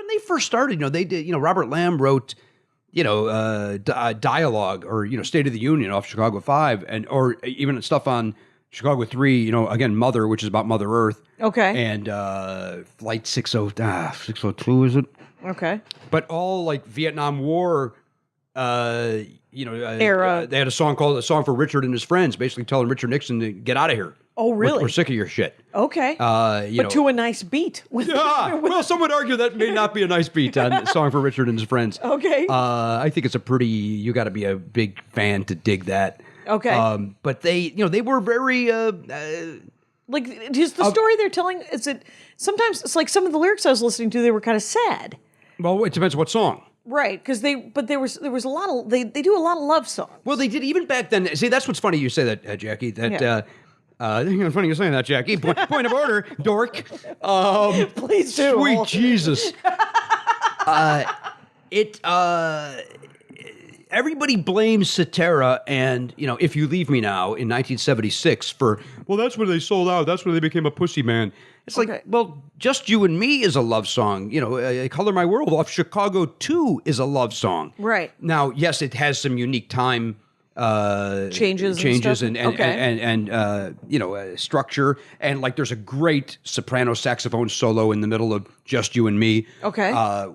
when they first started, they did, Robert Lamb wrote, dialogue or, State of the Union off Chicago 5 or even stuff on Chicago 3, again, Mother, which is about Mother Earth. Okay. And Flight 602, is it? Okay. But all like Vietnam War, era. They had a song for Richard and his friends, basically telling Richard Nixon to get out of here. Oh, really? We're sick of your shit. Okay. But to a nice beat. Well, some would argue that may not be a nice beat on a song for Richard and his friends. Okay. I think it's you got to be a big fan to dig that. Okay. But they were very, just the story they're telling, sometimes it's like some of the lyrics I was listening to, they were kind of sad. Well, it depends what song. Right, because there was a lot of, they do a lot of love songs. Well, they did even back then. See, that's what's funny you say that, Jackie, that, it's funny you're saying that, Jackie. Point of order, dork. Please do. Sweet Jesus. Everybody blames Cetera and, If You Leave Me Now in 1976 for, well, that's when they sold out. That's when they became a pussy man. It's like, well, Just You and Me is a love song. Color My World off Chicago 2 is a love song. Right. Now, yes, it has some unique time changes and structure, and like there's a great soprano saxophone solo in the middle of Just You and Me,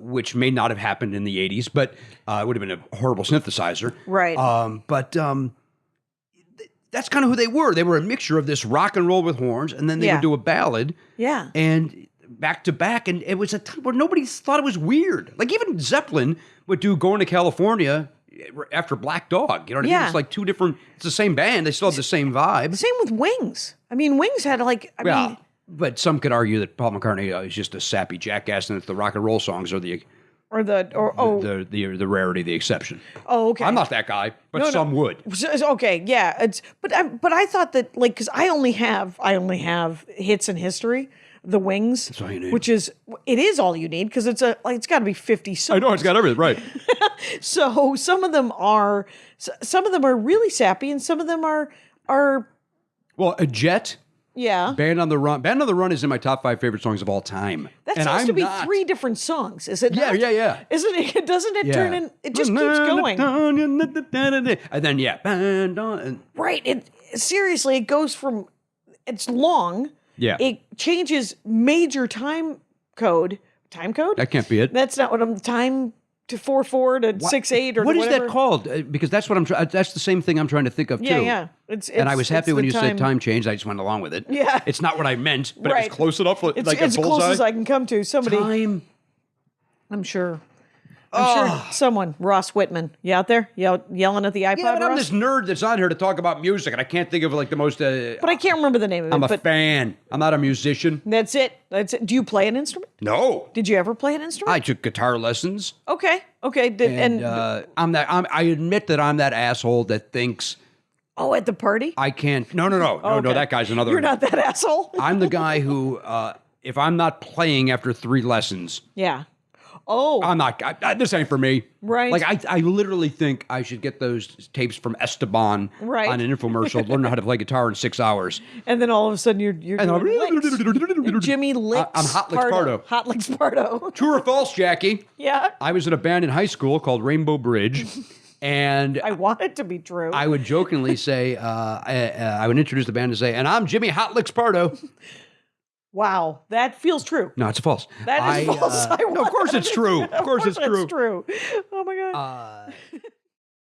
which may not have happened in the 80s, but it would have been a horrible synthesizer, right? That's kind of who they were. They were a mixture of this rock and roll with horns, and then they would do a ballad, and back to back, and it was a time where nobody thought it was weird. Like even Zeppelin would do Going to California after Black Dog, you know what I mean? It's like two different, it's the same band, they still have the same vibe. Same with Wings. I mean, Wings had but some could argue that Paul McCartney is just a sappy jackass, and that the rock and roll songs are the rarity, the exception. Oh, okay. I'm not that guy, but some would. Okay, yeah. But I thought that because I only have hits in history. The Wings, that's all you need. Which is all you need because it's got to be 50 songs. I know it's got everything right. So some of them are really sappy, and some of them are well, A Jet. Yeah. Band on the Run. Band on the Run is in my top 5 favorite songs of all time. That seems to be 3 different songs, is it not? Yeah. Isn't it? Doesn't it turn in? It just keeps going. And then Band on. Right. Seriously, it goes from it's long. Yeah. It changes major time code. Time code? That can't be it. That's not what time to 4/4 to 6/8 or what whatever. Is that called? Because that's what I'm. That's the same thing I'm trying to think of too. Yeah. And I was happy when you said time change. I just went along with it. Yeah. It's not what I meant, but it was close enough. Like it's as close as I can come to. Somebody. Time. I'm sure someone, Ross Whitman, you out there yelling at the iPod? Yeah, but I'm Ross? this nerd that's on here to talk about music, and I can't think of like the most. But I can't remember the name of it. I'm a fan. I'm not a musician. That's it. Do you play an instrument? No. Did you ever play an instrument? I took guitar lessons. Okay. I admit that I'm that asshole that thinks. Oh, at the party? I can't. No. No, that guy's another. You're not that asshole. I'm the guy who, if I'm not playing after 3 lessons. Yeah. Oh. I'm not. This ain't for me. Right. Like I literally think I should get those tapes from Esteban on an infomercial. Learn how to play guitar in 6 hours. And then all of a sudden you're doing Jimmy Licks. I'm Hot Licks Pardo. Hot Licks Pardo. True or false, Jackie? Yeah. I was in a band in high school called Rainbow Bridge. And I want it to be true. I would jokingly say, I would introduce the band and say, and I'm Jimmy Hot Licks Pardo. Wow, that feels true. No, it's false. That is false. No, of course it's true. Of course it's true. It's true. Oh my God.